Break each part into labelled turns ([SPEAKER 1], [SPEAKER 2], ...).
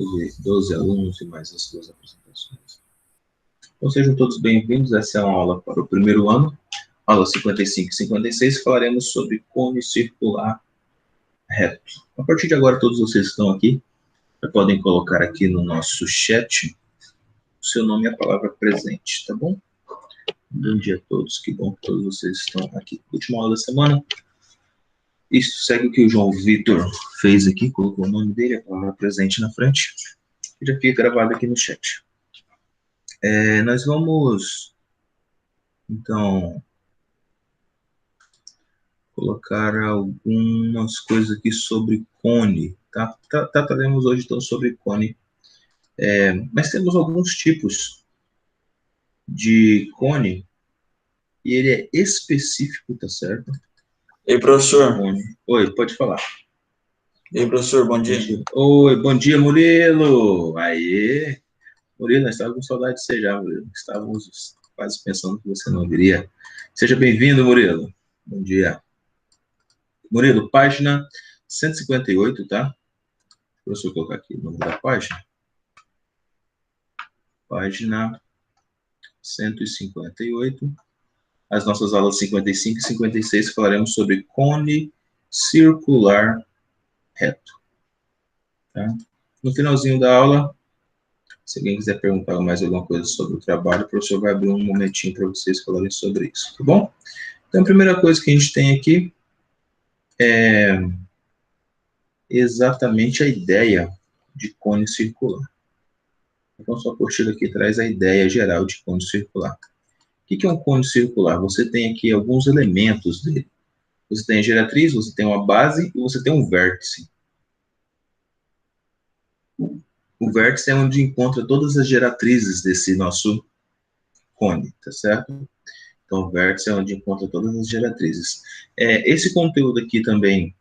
[SPEAKER 1] 12 alunos e mais as suas apresentações. Então, sejam todos bem-vindos. Essa é uma aula para o primeiro ano, aula 55 e 56, falaremos sobre cone circular reto. A partir de agora, todos vocês que estão aqui já podem colocar aqui no nosso chat o seu nome e a palavra presente, tá bom? Bom dia a todos, que bom que todos vocês estão aqui. Última aula da semana. Isso segue o que o João Vitor fez aqui, colocou o nome dele, a palavra presente na frente, e já fica gravado aqui no chat. Nós vamos, então, colocar algumas coisas aqui sobre cone, tá? Trataremos hoje, então, sobre cone. Mas temos alguns tipos de cone, e ele é específico, tá certo?
[SPEAKER 2] Ei, professor.
[SPEAKER 1] Oi, pode falar.
[SPEAKER 2] Ei, professor, bom dia.
[SPEAKER 1] Oi, bom dia, Murilo. Aê. Murilo, nós estávamos com saudade de você já, Murilo. Estávamos quase pensando que você não viria. Seja bem-vindo, Murilo. Bom dia. Murilo, página 158, tá? Deixa eu colocar aqui o nome da página. Página 158. As nossas aulas 55 e 56 falaremos sobre cone circular reto. Tá? No finalzinho da aula, se alguém quiser perguntar mais alguma coisa sobre o trabalho, o professor vai abrir um momentinho para vocês falarem sobre isso, tá bom? Então, a primeira coisa que a gente tem aqui é exatamente a ideia de cone circular. Então, sua apostila aqui traz a ideia geral de cone circular. O que é um cone circular? Você tem aqui alguns elementos dele. Você tem a geratriz, você tem uma base e você tem um vértice. O vértice é onde encontra todas as geratrizes desse nosso cone, tá certo? Então, o vértice é onde encontra todas as geratrizes. Esse conteúdo aqui também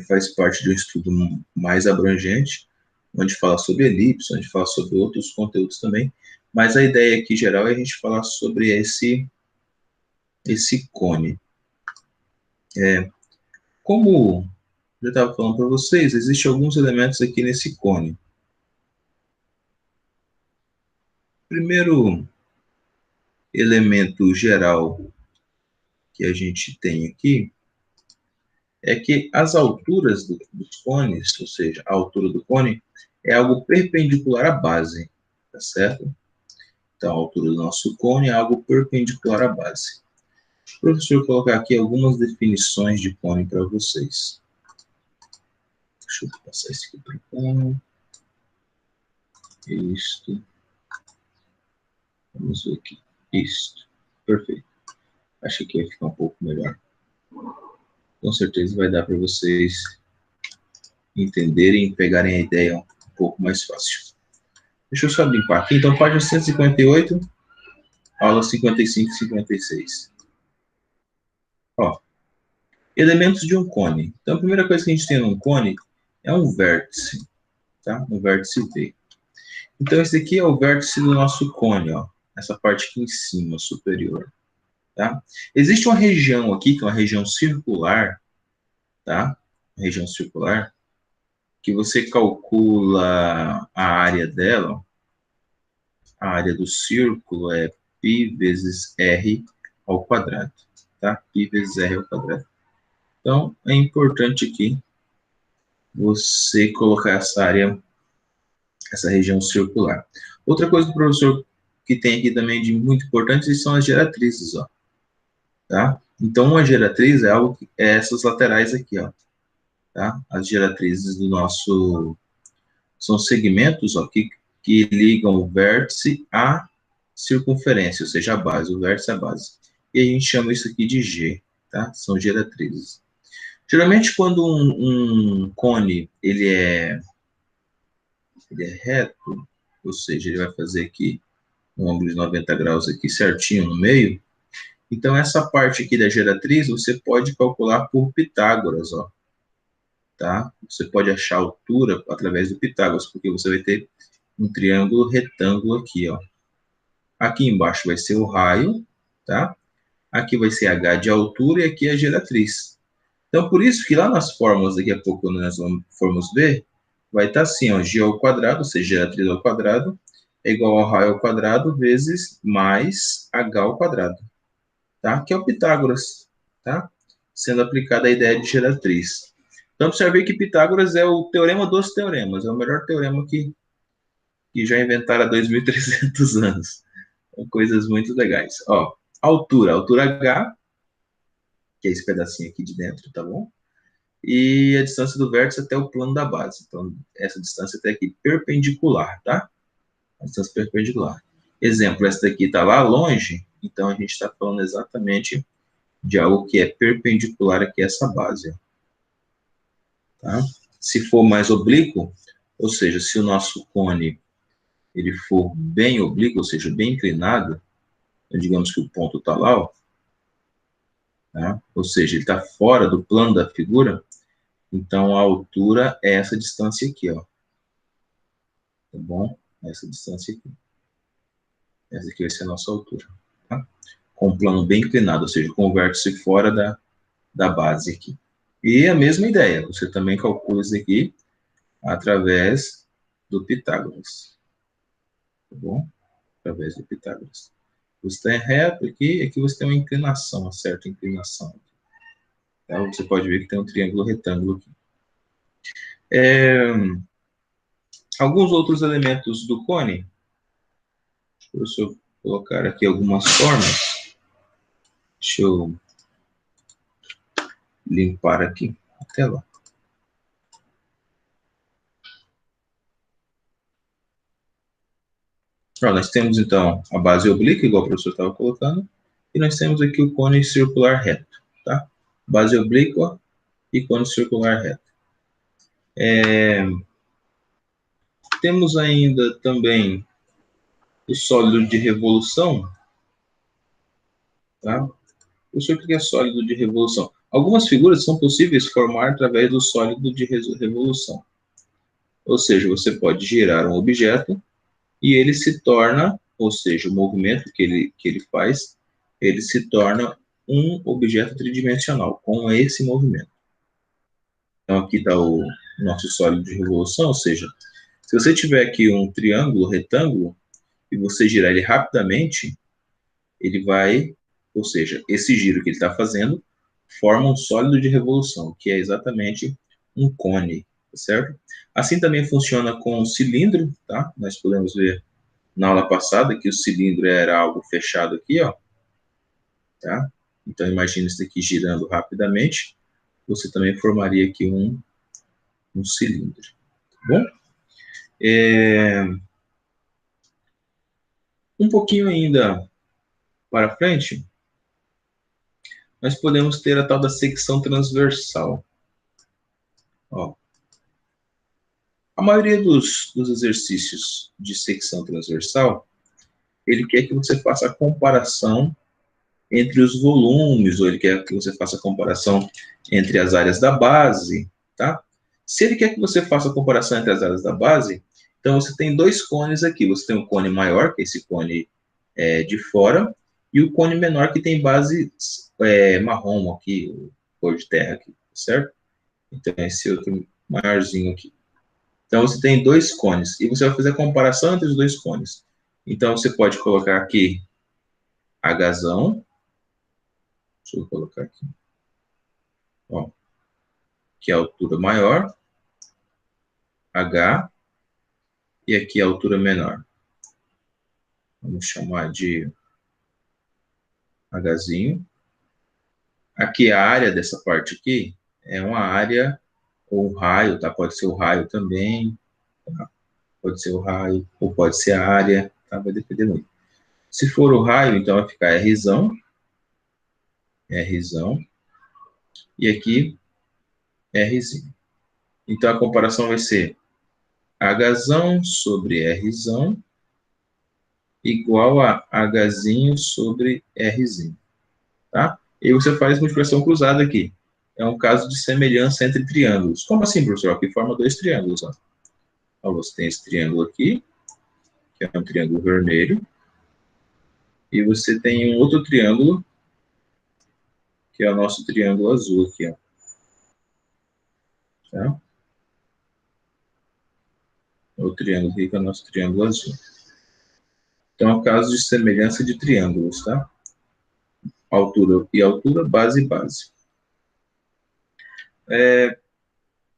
[SPEAKER 1] faz parte de um estudo mais abrangente, onde fala sobre elipse, onde fala sobre outros conteúdos também, mas a ideia aqui geral é a gente falar sobre esse cone. Como eu estava falando para vocês, existem alguns elementos aqui nesse cone. Primeiro elemento geral que a gente tem aqui é que as alturas dos cones, ou seja, a altura do cone, é algo perpendicular à base, tá certo? Então, a altura do nosso cone é algo perpendicular à base. O professor colocar aqui algumas definições de cone para vocês. Deixa eu passar isso aqui para cá. Isto. Vamos ver aqui. Isto. Perfeito. Acho que vai ficar um pouco melhor. Com certeza vai dar para vocês entenderem e pegarem a ideia um pouco mais fácil. Deixa eu só limpar aqui. Então, página 158, aula 55 e 56. Ó, elementos de um cone. Então, a primeira coisa que a gente tem num cone é um vértice, tá? Um vértice V. Então, esse aqui é o vértice do nosso cone, ó. Essa parte aqui em cima, superior, tá? Existe uma região aqui, que é uma região circular, tá? Uma região circular, que você calcula a área dela, a área do círculo é π vezes r ao quadrado, tá? Π vezes r ao quadrado. Então, é importante aqui você colocar essa área, essa região circular. Outra coisa que o professor que tem aqui também de muito importante são as geratrizes, ó. Tá? Então, uma geratriz é algo que é essas laterais aqui, ó. Tá? As geratrizes do nosso são segmentos, ó, que ligam o vértice à circunferência, ou seja, a base, o vértice à base. E a gente chama isso aqui de G, tá? São geratrizes. Geralmente, quando um cone ele é reto, ou seja, ele vai fazer aqui um ângulo de 90 graus aqui certinho no meio, então essa parte aqui da geratriz você pode calcular por Pitágoras, ó. Tá? Você pode achar a altura através do Pitágoras, porque você vai ter um triângulo retângulo aqui, ó. Aqui embaixo vai ser o raio, tá? Aqui vai ser h de altura e aqui a geratriz. Então, por isso que lá nas fórmulas, daqui a pouco nós formos ver, vai estar assim, ó, G ao quadrado, ou seja, geratriz ao quadrado, é igual ao raio ao quadrado vezes mais H ao quadrado, tá? Que é o Pitágoras, tá? Sendo aplicada a ideia de geratriz. Então, observe que Pitágoras é o teorema dos teoremas, é o melhor teorema que já inventaram há 2.300 anos. São coisas muito legais. Ó, altura H, que é esse pedacinho aqui de dentro, tá bom? E a distância do vértice até o plano da base. Então, essa distância até aqui, perpendicular, tá? A distância perpendicular. Exemplo, essa daqui está lá longe, então a gente está falando exatamente de algo que é perpendicular aqui a essa base. Tá? Se for mais oblíquo, ou seja, se o nosso cone ele for bem oblíquo, ou seja, bem inclinado, digamos que o ponto está lá, ó, tá? Ou seja, ele está fora do plano da figura, então a altura é essa distância aqui, ó. Tá bom? Essa distância aqui. Essa aqui vai ser a nossa altura, tá? Com um plano bem inclinado, ou seja, com o vértice fora da base aqui. E a mesma ideia, você também calcula isso aqui através do Pitágoras. Tá bom? Através do Pitágoras. Você está reto aqui, aqui você tem uma inclinação, uma certa inclinação. Tá? Você pode ver que tem um triângulo retângulo aqui. Alguns outros elementos do cone. Deixa eu colocar aqui algumas formas. Deixa eu limpar aqui a tela. Nós temos, então, a base oblíqua, igual o professor estava colocando, e nós temos aqui o cone circular reto, tá? Base oblíqua e cone circular reto. Temos ainda também o sólido de revolução, tá? Professor, o que é sólido de revolução? Algumas figuras são possíveis formar através do sólido de revolução. Ou seja, você pode girar um objeto e ele se torna, ou seja, o movimento que ele faz, ele se torna um objeto tridimensional, com esse movimento. Então, aqui está o nosso sólido de revolução, ou seja, se você tiver aqui um triângulo retângulo e você girar ele rapidamente, ele vai, ou seja, esse giro que ele está fazendo forma um sólido de revolução, que é exatamente um cone, certo? Assim também funciona com o cilindro, tá? Nós podemos ver na aula passada que o cilindro era algo fechado aqui, ó, tá? Então, imagine isso aqui girando rapidamente, você também formaria aqui um cilindro, tá bom? Um pouquinho ainda para frente, nós podemos ter a tal da secção transversal. Ó, a maioria dos exercícios de secção transversal, ele quer que você faça a comparação entre os volumes, ou ele quer que você faça a comparação entre as áreas da base, tá? Se ele quer que você faça a comparação entre as áreas da base, então você tem dois cones aqui. Você tem um cone maior, que é esse cone de fora, e o cone menor, que tem base marrom aqui, cor de terra aqui, certo? Então, esse outro maiorzinho aqui. Então, você tem dois cones, e você vai fazer a comparação entre os dois cones. Então, você pode colocar aqui Hzão. Deixa eu colocar aqui. Ó, que é a altura maior, H, e aqui a altura menor. Vamos chamar de Hzinho. Aqui a área dessa parte aqui é uma área, ou um raio, tá? Pode ser o raio também, tá? Pode ser o raio, ou pode ser a área, tá? Vai depender muito. Se for o raio, então vai ficar Rzão, e aqui Rzinho. Então a comparação vai ser Hzão sobre Rzão igual a Hzinho sobre Rzinho, tá? E você faz multiplicação cruzada aqui. É um caso de semelhança entre triângulos. Como assim, professor? Aqui forma dois triângulos, ó. Então, você tem esse triângulo aqui, que é um triângulo vermelho, e você tem um outro triângulo, que é o nosso triângulo azul aqui, ó. Tá? O triângulo aqui que é o nosso triângulo azul. Então, é o caso de semelhança de triângulos, tá? Altura e altura, base e base.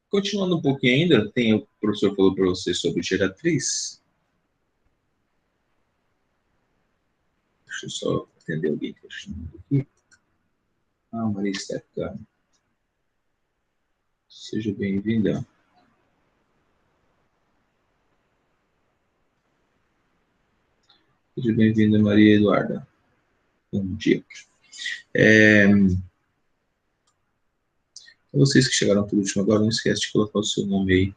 [SPEAKER 1] Continuando um pouquinho ainda, o professor falou para você sobre geratriz. Deixa eu só atender alguém que está chamando aqui. Maria Stephanie. Seja bem-vinda. Seja bem-vinda, Maria Eduarda. Bom dia. Vocês que chegaram por último agora, não esquece de colocar o seu nome aí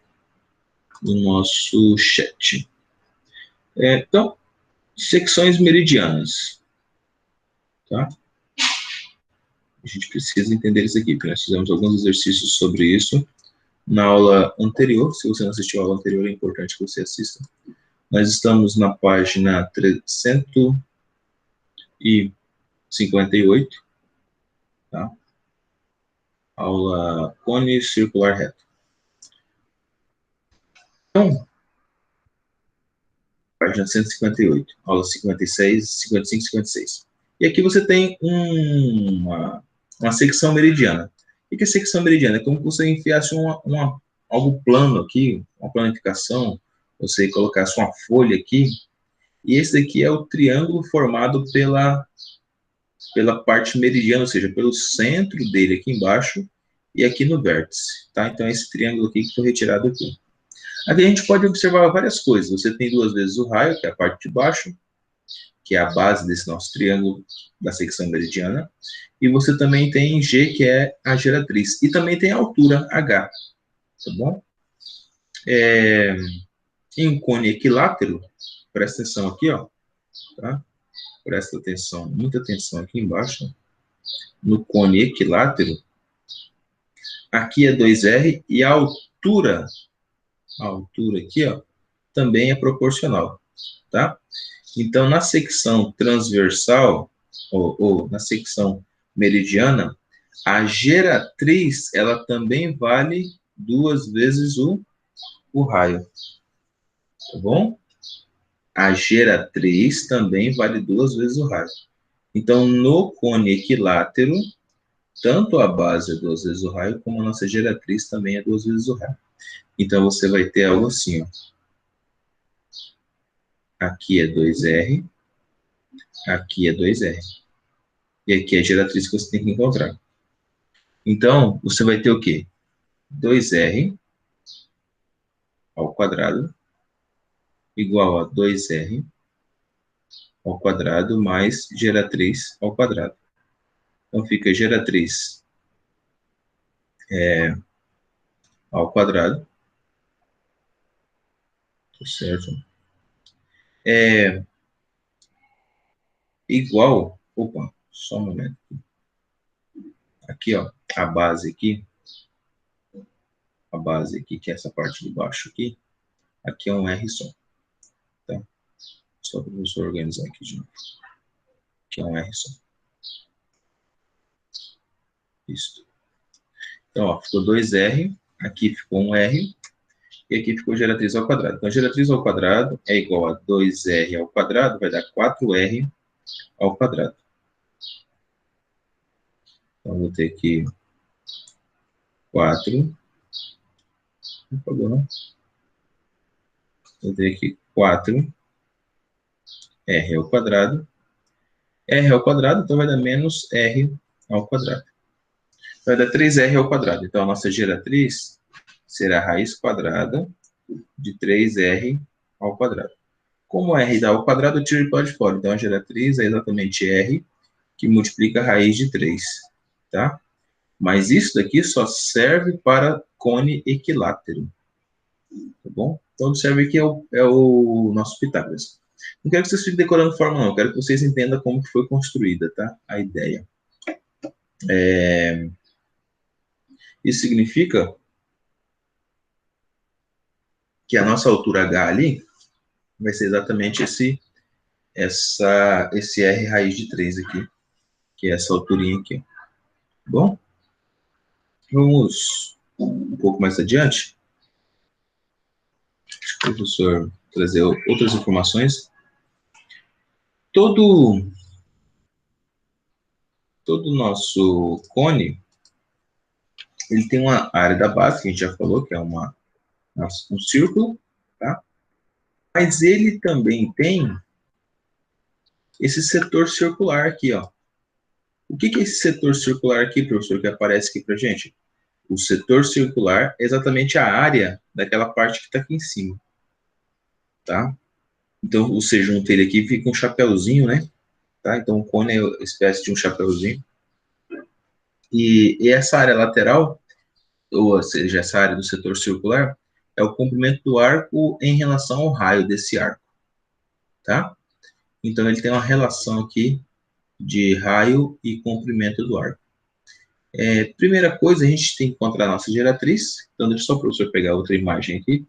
[SPEAKER 1] no nosso chat. Então, secções meridianas. Tá? A gente precisa entender isso aqui, porque nós fizemos alguns exercícios sobre isso na aula anterior. Se você não assistiu a aula anterior, é importante que você assista. Nós estamos na página 358, tá? Aula cone circular reto. Então, página 158, aula 56, 55 e 56. E aqui você tem uma secção meridiana. O que é secção meridiana? É como se você enfiasse algo plano aqui, uma planificação, você colocasse uma folha aqui, e esse daqui é o triângulo formado pela parte meridiana, ou seja, pelo centro dele aqui embaixo e aqui no vértice, tá? Então, esse triângulo aqui que foi retirado aqui. Aqui a gente pode observar várias coisas. Você tem duas vezes o raio, que é a parte de baixo, que é a base desse nosso triângulo da secção meridiana, e você também tem G, que é a geratriz, e também tem a altura H, tá bom? Em um cone equilátero, presta atenção aqui, ó, tá? Presta atenção, muita atenção aqui embaixo, no cone equilátero, aqui é 2R, e a altura aqui, ó, também é proporcional, tá? Então, na secção transversal, ou na secção meridiana, a geratriz, ela também vale 2 vezes o raio, tá bom? A geratriz também vale 2 vezes o raio. Então, no cone equilátero, tanto a base é 2 vezes o raio, como a nossa geratriz também é 2 vezes o raio. Então, você vai ter algo assim, ó. Aqui é 2R, aqui é 2R. E aqui é a geratriz que você tem que encontrar. Então, você vai ter o quê? 2R ao quadrado igual a 2R ao quadrado mais geratriz ao quadrado. Então, fica geratriz ao quadrado. Certo? Igual... Opa, só um momento. Aqui, ó, a base aqui, que é essa parte de baixo aqui é um R só, tá? Só para você organizar aqui de novo. Aqui é um R só. Isso. Então, ó, ficou 2R, aqui ficou um R, e aqui ficou geratriz ao quadrado. Então, geratriz ao quadrado é igual a 2R ao quadrado, vai dar 4R ao quadrado. Então, vou ter aqui 4. Não pagou, não? Vou ter aqui 4R ao quadrado. R ao quadrado, então vai dar menos R ao quadrado. Vai dar 3R ao quadrado. Então, a nossa geratriz será a raiz quadrada de 3R ao quadrado. Como R dá ao quadrado, eu tiro de fora de fora. Então, a geratriz é exatamente R, que multiplica a raiz de 3, tá? Mas isso daqui só serve para cone equilátero, tá bom? Então, observe que é o nosso Pitágoras. Não quero que vocês fiquem decorando fórmula, não. Quero que vocês entendam como que foi construída, tá? A ideia. Isso significa que a nossa altura H ali vai ser exatamente esse R raiz de 3 aqui, que é essa alturinha aqui. Bom, vamos um pouco mais adiante. Acho o professor trazer outras informações. Todo nosso cone, ele tem uma área da base, que a gente já falou, que é um círculo, tá? Mas ele também tem esse setor circular aqui, ó. O que é esse setor circular aqui, professor, que aparece aqui pra gente? O setor circular é exatamente a área daquela parte que está aqui em cima, tá? Então, ou seja, junto ele aqui fica um chapéuzinho, né? Tá? Então, o cone é uma espécie de um chapéuzinho. E essa área lateral, ou seja, essa área do setor circular, é o comprimento do arco em relação ao raio desse arco, tá? Então, ele tem uma relação aqui de raio e comprimento do arco. Primeira coisa, a gente tem que encontrar a nossa geratriz. Então, deixa só o professor pegar outra imagem aqui,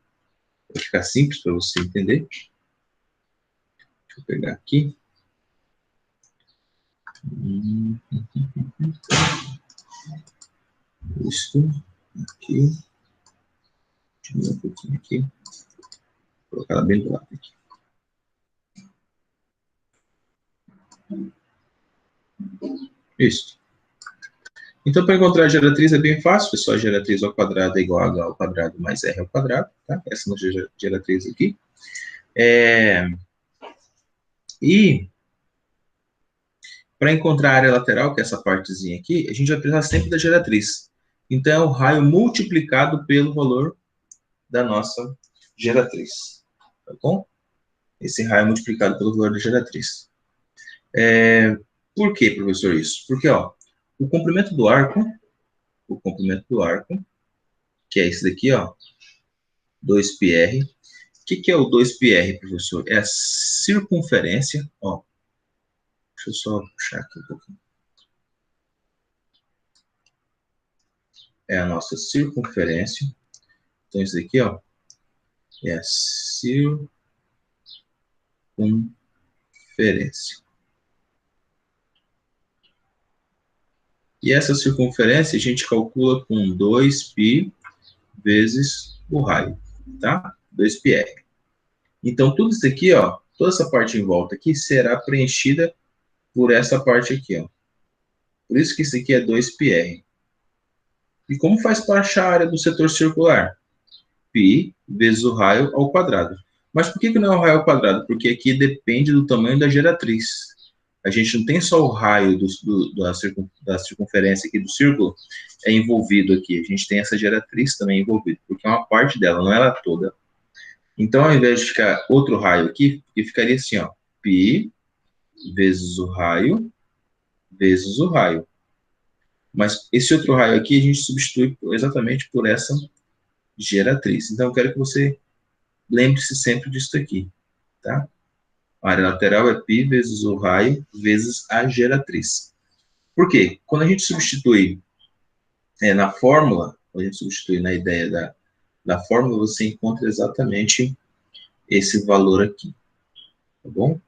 [SPEAKER 1] para ficar simples para você entender. Deixa eu pegar aqui. Isso aqui. Deixa eu ver um pouquinho aqui. Vou colocar ela bem do lado aqui. Isso. Então, para encontrar a geratriz é bem fácil, é só a geratriz ao quadrado é igual a h ao quadrado mais r ao quadrado, tá? Essa é a nossa geratriz aqui. E para encontrar a área lateral, que é essa partezinha aqui, a gente vai precisar sempre da geratriz. Então, é o raio multiplicado pelo valor da nossa geratriz, tá bom? Esse raio multiplicado pelo valor da geratriz. Por que, professor, isso? Porque, ó, o comprimento do arco, que é esse daqui, ó, 2πr. O que é o 2πr, professor? É a circunferência, ó. Deixa eu só puxar aqui um pouquinho. É a nossa circunferência. Então, isso daqui, ó, é a circunferência. E essa circunferência a gente calcula com 2π vezes o raio, tá? 2πr. Então, tudo isso aqui, ó, toda essa parte em volta aqui será preenchida por essa parte aqui, ó. Por isso que isso aqui é 2πr. E como faz para achar a área do setor circular? Π vezes o raio ao quadrado. Mas por que não é o raio ao quadrado? Porque aqui depende do tamanho da geratriz. A gente não tem só o raio da circunferência aqui do círculo envolvido aqui. A gente tem essa geratriz também envolvida, porque é uma parte dela, não é ela toda. Então, ao invés de ficar outro raio aqui, ficaria assim, ó, π vezes o raio vezes o raio. Mas esse outro raio aqui a gente substitui exatamente por essa geratriz. Então, eu quero que você lembre-se sempre disso aqui, tá? A área lateral é π vezes o raio vezes a geratriz. Por quê? Quando a gente substitui na fórmula, quando a gente substitui na ideia da fórmula, você encontra exatamente esse valor aqui, tá bom?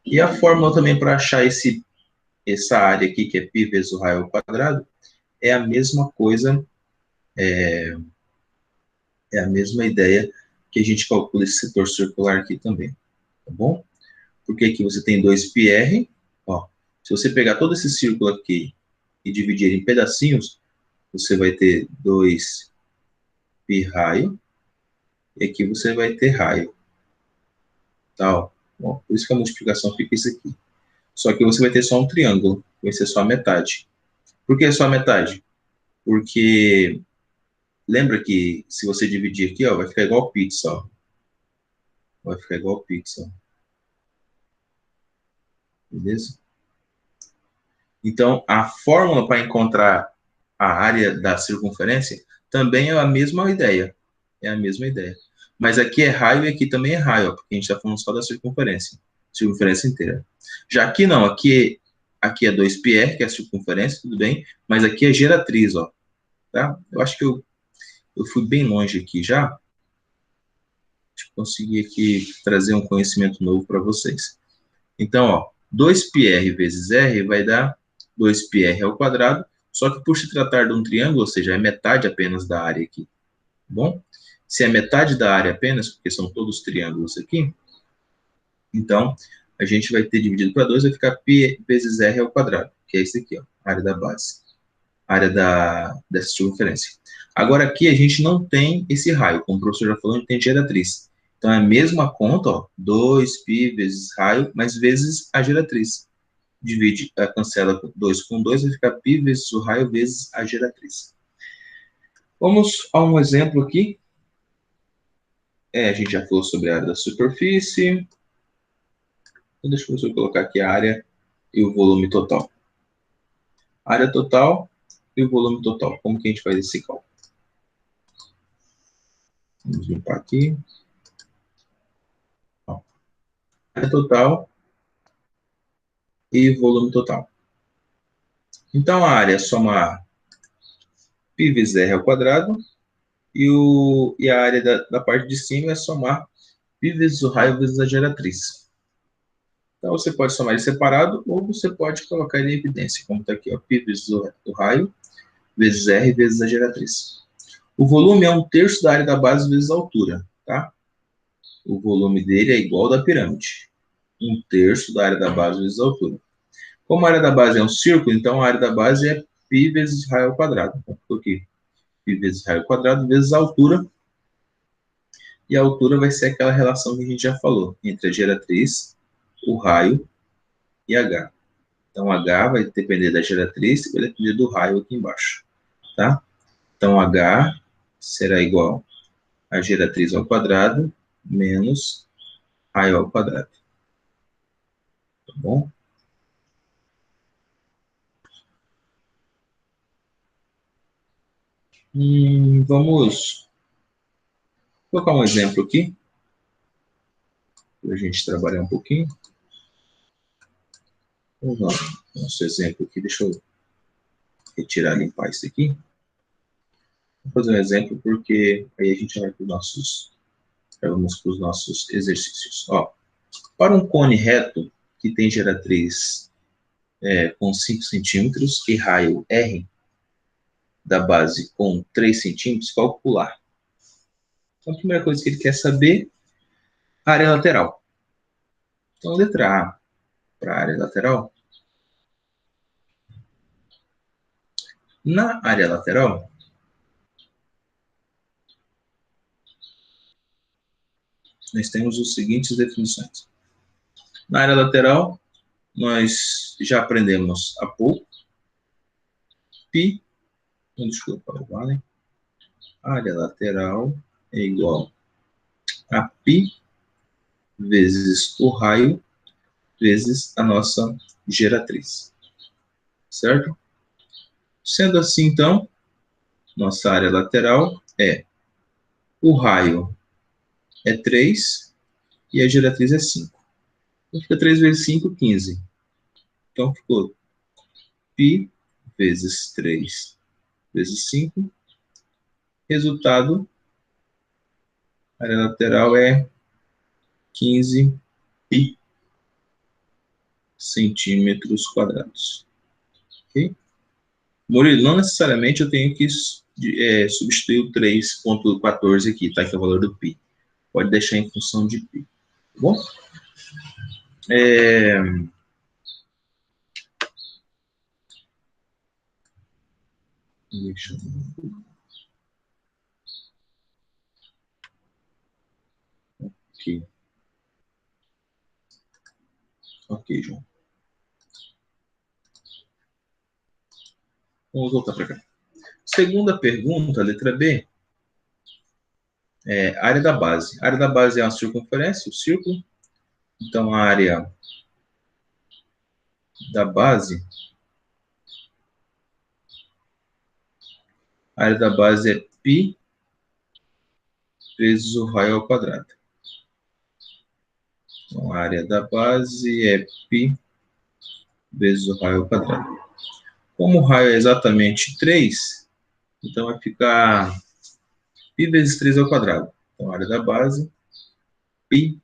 [SPEAKER 1] E a fórmula também para achar essa área aqui, que é π vezes o raio ao quadrado, é a mesma coisa, é a mesma ideia que a gente calcula esse setor circular aqui também, tá bom? Porque aqui você tem 2πr, ó, se você pegar todo esse círculo aqui e dividir em pedacinhos, você vai ter 2π raio, e aqui você vai ter raio, tá, ó. Bom, por isso que a multiplicação fica isso aqui. Só que você vai ter só um triângulo, vai ser só a metade. Por que só a metade? Porque lembra que se você dividir aqui, ó, vai ficar igual pizza, ó. Vai ficar igual pizza. Beleza? Então, a fórmula para encontrar a área da circunferência também é a mesma ideia. É a mesma ideia. Mas aqui é raio e aqui também é raio, ó, porque a gente está falando só da circunferência. Circunferência inteira. Já aqui não, aqui é 2πr, que é a circunferência, tudo bem, mas aqui é geratriz, ó. Tá? Eu acho que eu fui bem longe aqui já. Deixa eu conseguir aqui trazer um conhecimento novo para vocês. Então, ó, 2πr vezes r vai dar 2πr ao quadrado, só que por se tratar de um triângulo, ou seja, é metade apenas da área aqui, tá bom? Se é metade da área apenas, porque são todos triângulos aqui, então a gente vai ter dividido para 2, vai ficar π vezes r ao quadrado, que é esse aqui, ó, a área da base, a área dessa circunferência. Agora aqui a gente não tem esse raio, como o professor já falou, a gente tem geratriz. Então é a mesma conta, ó, 2π vezes raio, mais vezes a geratriz. Divide, cancela 2 com 2, vai ficar π vezes o raio vezes a geratriz. Vamos a um exemplo aqui. A gente já falou sobre a área da superfície. Então, deixa eu colocar aqui a área e o volume total. Área total e o volume total. Como que a gente faz esse cálculo? Vamos limpar aqui. Ó. Área total e volume total. Então, a área é somar π vezes r ao quadrado e a área da parte de cima é somar π vezes o raio vezes a geratriz. Então, você pode somar ele separado ou você pode colocar ele em evidência, como está aqui, ó, π vezes o raio vezes r vezes a geratriz. O volume é 1/3 da área da base vezes a altura, tá? O volume dele é igual ao da pirâmide. 1/3 da área da base vezes a altura. Como a área da base é um círculo, então a área da base é π vezes raio ao quadrado. Então, ficou aqui, π vezes raio ao quadrado vezes a altura. E a altura vai ser aquela relação que a gente já falou, entre a geratriz, o raio e h. Então, h vai depender da geratriz e vai depender do raio aqui embaixo, tá? Então, h será igual a geratriz ao quadrado menos raio ao quadrado. Tá bom? Vamos colocar um exemplo aqui, para a gente trabalhar um pouquinho. Vamos lá, nosso exemplo aqui, deixa eu retirar, limpar isso aqui. Vou fazer um exemplo, porque aí a gente vai para os nossos exercícios. Ó, para um cone reto que tem geratriz com 5 centímetros e raio R da base com 3 centímetros, calcular. Então, a primeira coisa que ele quer saber, a área lateral. Então, letra A para a área lateral. Na área lateral, nós temos as seguintes definições. Na área lateral, nós já aprendemos há pouco. Π, desculpa, vale? Área lateral é igual a π vezes o raio vezes a nossa geratriz. Certo? Sendo assim, então, nossa área lateral é o raio é 3 e a geratriz é 5. Então, fica 3 vezes 5, 15. Então, ficou π vezes 3 vezes 5. Resultado, a área lateral é 15 π centímetros quadrados. Ok? Murilo, não necessariamente eu tenho que substituir o 3,14 aqui, tá? Que é o valor do π. Pode deixar em função de π. Tá bom? Deixa eu ver. Ok. Ok, João. Vamos voltar para cá. Segunda pergunta, letra B. Área da base. A área da base é uma circunferência, o círculo. Então, a área da base, a área da base é π vezes o raio ao quadrado. Então, a área da base é π vezes o raio ao quadrado. Como o raio é exatamente 3, então vai ficar π vezes 3 ao quadrado. Então, a área da base, π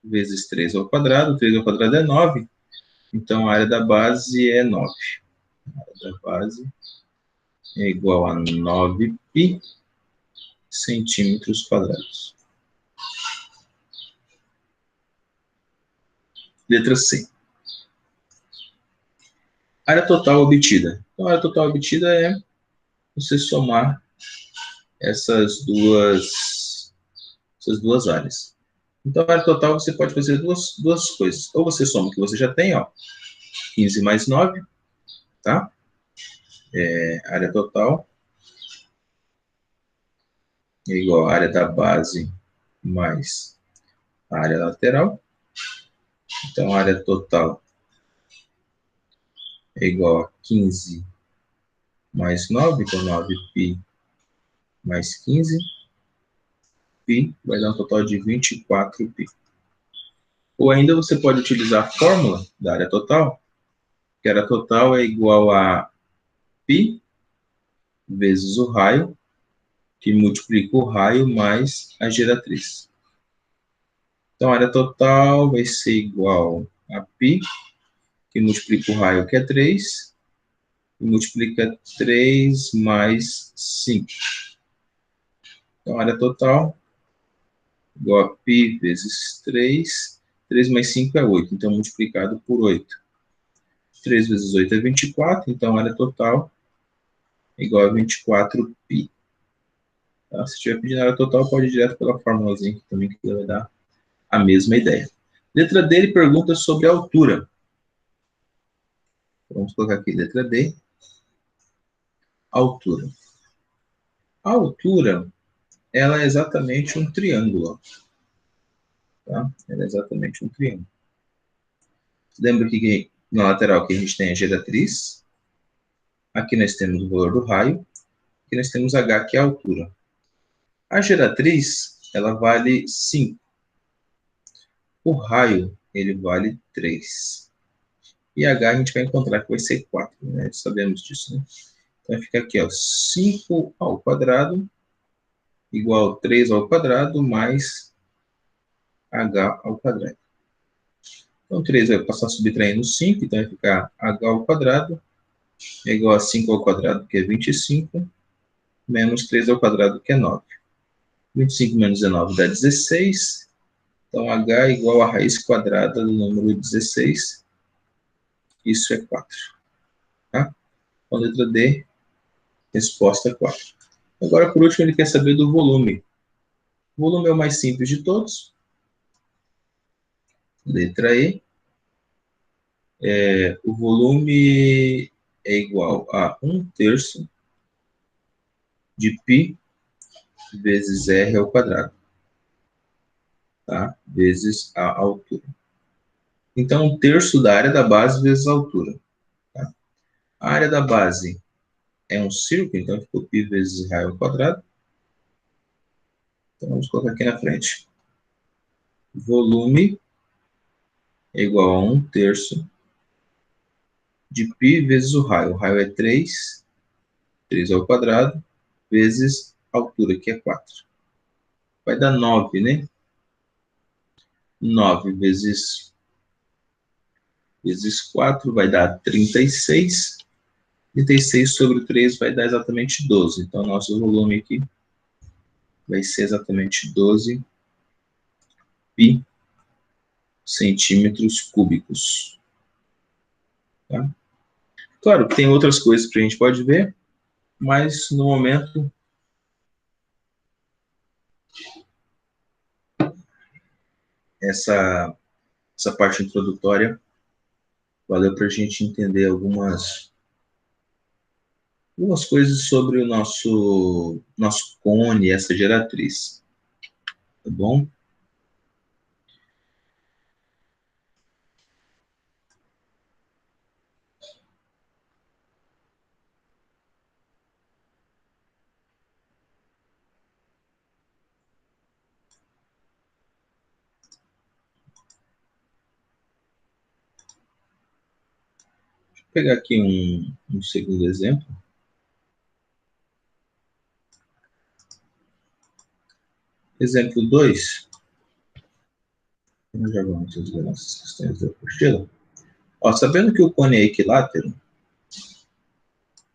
[SPEAKER 1] vezes 3 ao quadrado. 3 ao quadrado é 9. Então, a área da base é 9. A área da base é igual a 9π centímetros quadrados. Letra C. Área total obtida. Então, a área total obtida é você somar essas duas áreas. Então, a área total você pode fazer duas coisas. Ou você soma o que você já tem, ó, 15 mais 9, tá? Área total é igual a área da base mais a área lateral. Então, a área total é igual a 15 mais 9, então 9π mais 15. Π vai dar um total de 24π. Ou ainda você pode utilizar a fórmula da área total, que a área total é igual a π vezes o raio, que multiplica o raio mais a geratriz. Então, a área total vai ser igual a π, que multiplica o raio, que é 3, e multiplica 3 mais 5. Então, a área total igual a π vezes 3. 3 mais 5 é 8, então multiplicado por 8. 3 vezes 8 é 24, então a área total é igual a 24π. Tá? Se estiver pedindo a área total, pode ir direto pela formulazinha aqui também, que vai dar a mesma ideia. Letra D, ele pergunta sobre a altura. Vamos colocar aqui, letra D. Altura. A altura, ela é exatamente um triângulo. Tá? Ela é exatamente um triângulo. Lembra que na lateral aqui a gente tem a geratriz. Aqui nós temos o valor do raio. Aqui nós temos H, que é a altura. A geratriz, ela vale 5. O raio, ele vale 3. E H a gente vai encontrar que vai ser 4, né? Sabemos disso, né? Então fica aqui, ó, 5 ao quadrado igual a 3 ao quadrado mais H ao quadrado. Então 3 vai passar subtraindo 5, então vai ficar H ao quadrado é igual a 5 ao quadrado, que é 25, menos 3 ao quadrado, que é 9. 25 menos 19 dá 16. Então, H é igual a raiz quadrada do número 16. Isso é 4. Tá? Então, letra D, resposta é 4. Agora, por último, ele quer saber do volume. O volume é o mais simples de todos. Letra E. O volume é igual a 1/3 de π vezes R ao quadrado. Tá? Vezes a altura. Então, 1/3 da área da base vezes a altura. Tá? A área da base é um círculo, então ficou π vezes raio ao quadrado. Então, vamos colocar aqui na frente. Volume é igual a 1/3 de π vezes o raio. O raio é 3, 3 ao quadrado, vezes a altura, que é 4. Vai dar 9, né? 9 vezes 4 vai dar 36. 36 sobre 3 vai dar exatamente 12. Então, nosso volume aqui vai ser exatamente 12 π centímetros cúbicos. Tá? Claro que tem outras coisas que a gente pode ver, mas no momento essa parte introdutória valeu para a gente entender algumas coisas sobre o nosso cone, essa geratriz. Tá bom? Deixa eu pegar aqui um segundo exemplo. Exemplo 2. Já vamos resolver nossas questões da apostila. Ó, sabendo que o cone é equilátero,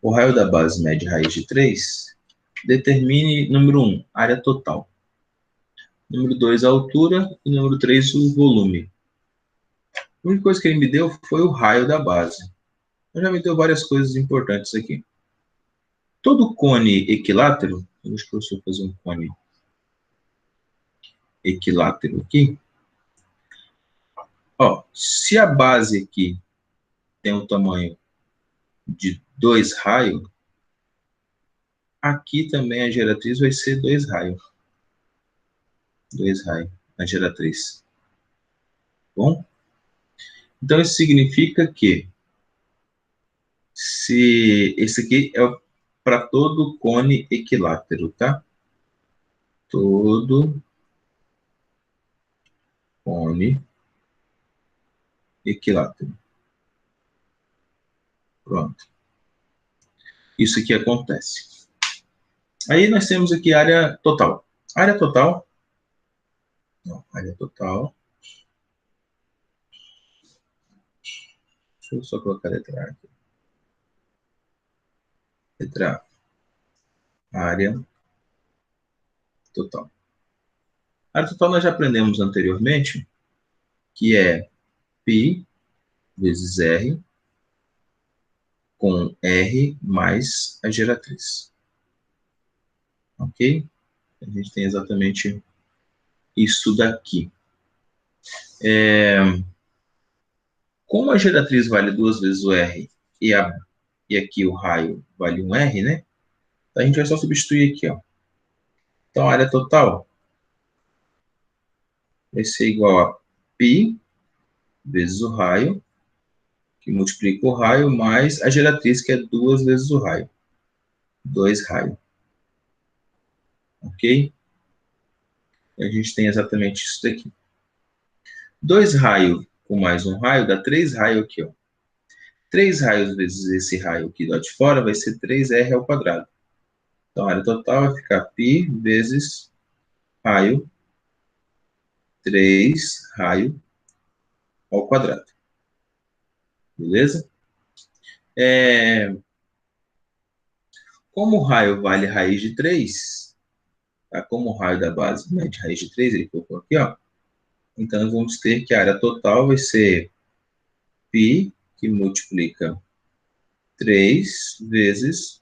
[SPEAKER 1] o raio da base mede raiz de 3, Determine, número 1, área total. Número 2, a altura. E número 3, o volume. A única coisa que ele me deu foi o raio da base. Então, já me deu várias coisas importantes aqui. Todo cone equilátero, deixa eu professor fazer um cone equilátero aqui. Ó, se a base aqui tem um tamanho de 2 raios, aqui também a geratriz vai ser 2 raios. 2 raios na geratriz. Bom? Então, isso significa que se esse aqui é para todo cone equilátero, tá? Todo cone equilátero. Pronto. Isso aqui acontece. Aí nós temos aqui a área total. Área total. Não, área total. Deixa eu só colocar a letra A aqui. Letra A. Área total. A área total nós já aprendemos anteriormente, que é π vezes R com R mais a geratriz. Ok? A gente tem exatamente isso daqui. Como a geratriz vale 2 vezes o R e aqui o raio vale 1 R, né? Então a gente vai só substituir aqui, ó. Então a área total vai ser igual a π vezes o raio, que multiplica o raio, mais a geratriz, que é 2 vezes o raio. 2 raios. Ok? A gente tem exatamente isso daqui. 2 raios com mais um raio dá 3 raios aqui, ó. 3 raios vezes esse raio aqui do lado de fora vai ser 3R ao quadrado. Então, a área total vai ficar π vezes raio, 3 raio ao quadrado. Beleza? Como o raio vale raiz de 3, tá? Como o raio da base mede raiz de 3, ele colocou aqui, ó. Então, nós vamos ter que a área total vai ser π, que multiplica 3 vezes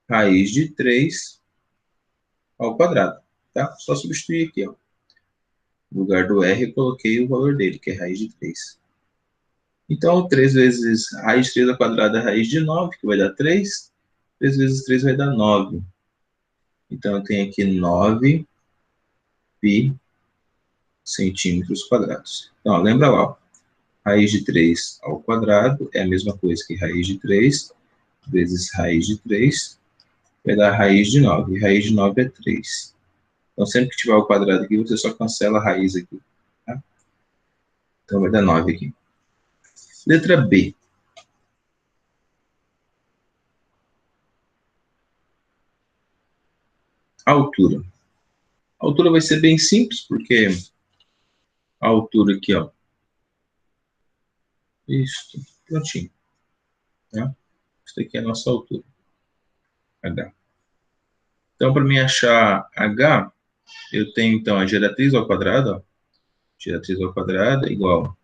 [SPEAKER 1] raiz de 3 ao quadrado, tá? Só substituir aqui, ó. No lugar do R, eu coloquei o valor dele, que é raiz de 3. Então, 3 vezes raiz de 3 ao quadrado é raiz de 9, que vai dar 3. 3 vezes 3 vai dar 9. Então, eu tenho aqui 9 π centímetros quadrados. Então, lembra lá, ó, raiz de 3 ao quadrado é a mesma coisa que raiz de 3 vezes raiz de 3 vai dar raiz de 9. E raiz de 9 é 3. Então, sempre que tiver o quadrado aqui, você só cancela a raiz aqui. Tá? Então, vai dar 9 aqui. Letra B. Altura. A altura vai ser bem simples, porque a altura aqui, ó. Isso, prontinho. Tá? Isso aqui é a nossa altura. H. Então, para mim achar H, eu tenho, então, a geratriz ao quadrado, ó. Geratriz ao quadrado é igual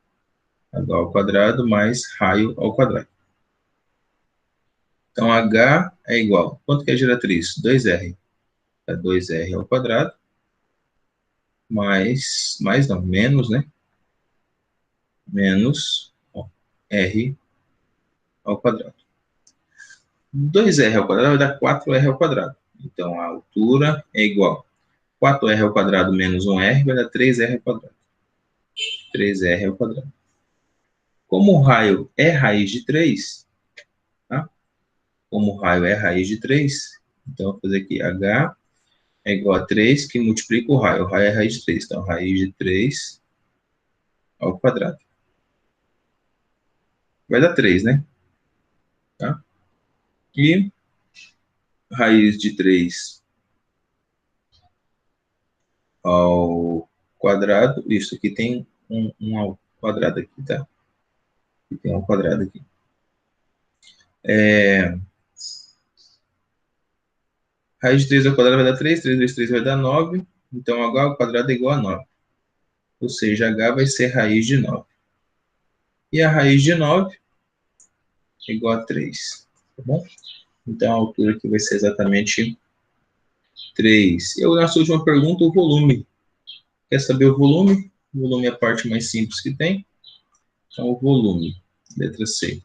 [SPEAKER 1] a H ao quadrado mais raio ao quadrado. Então, H é igual. Quanto que é a geratriz? 2R. É 2R ao quadrado. Mais não, menos, né? Menos ó, R ao quadrado. 2R ao quadrado vai dar 4R ao quadrado. Então, a altura é igual a 4R ao quadrado menos 1R vai dar 3R ao quadrado. 3R ao quadrado. Como o raio é raiz de 3, tá? Como o raio é raiz de 3, então eu vou fazer aqui H é igual a 3, que multiplica o raio. O raio é raiz de 3, então raiz de 3 ao quadrado. Vai dar 3, né? Tá? E raiz de 3 ao quadrado, isso aqui tem um ao quadrado aqui, tá? Aqui tem um quadrado aqui. Raiz de 3 ao quadrado vai dar 3, 3 vezes 3 vai dar 9, então h ao quadrado é igual a 9. Ou seja, h vai ser raiz de 9. E a raiz de 9 é igual a 3, tá bom? Então a altura aqui vai ser exatamente 3. E a nossa última pergunta, o volume. Quer saber o volume? O volume é a parte mais simples que tem. Então o volume, letra C.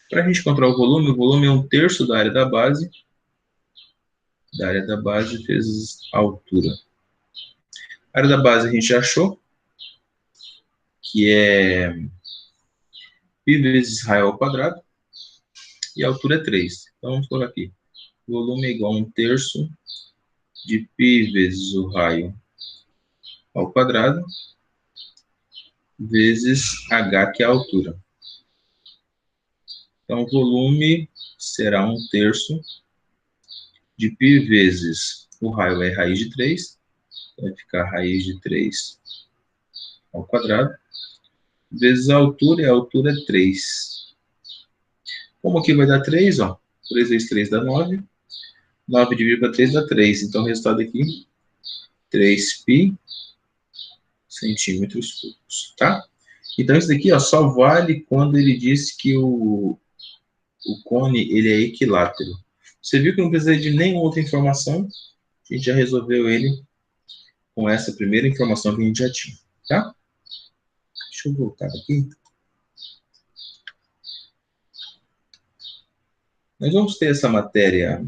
[SPEAKER 1] Para a gente encontrar o volume é 1/3 da área da base vezes a altura. A área da base a gente já achou, que é π vezes raio ao quadrado, e a altura é 3. Então vamos colocar aqui. O volume é igual a 1/3 de π vezes o raio ao quadrado, vezes h, que é a altura. Então o volume será 1/3 de π vezes o raio é raiz de 3, vai ficar raiz de 3 ao quadrado, vezes a altura, e a altura é 3. Como aqui vai dar 3, ó, 3 vezes 3 dá 9, 9 dividido para 3 dá 3, então o resultado aqui, 3π centímetros cúbicos, tá? Então isso daqui, ó, só vale quando ele diz que o cone ele é equilátero. Você viu que não precisa de nenhuma outra informação, a gente já resolveu ele com essa primeira informação que a gente já tinha, tá? Deixa eu voltar aqui. Nós vamos ter essa matéria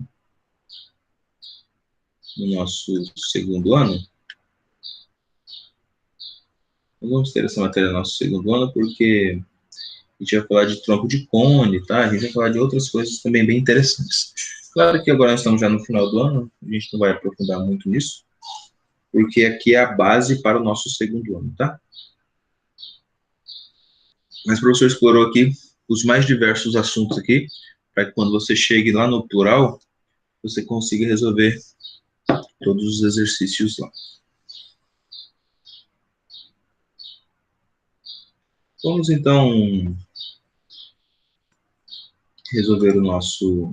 [SPEAKER 1] no nosso segundo ano. Nós vamos ter essa matéria no nosso segundo ano porque a gente vai falar de tronco de cone, tá? A gente vai falar de outras coisas também bem interessantes. Claro que agora nós estamos já no final do ano, a gente não vai aprofundar muito nisso, porque aqui é a base para o nosso segundo ano, tá? Mas o professor explorou aqui os mais diversos assuntos aqui, para que quando você chegue lá no plural, você consiga resolver todos os exercícios lá. Vamos então resolver o nosso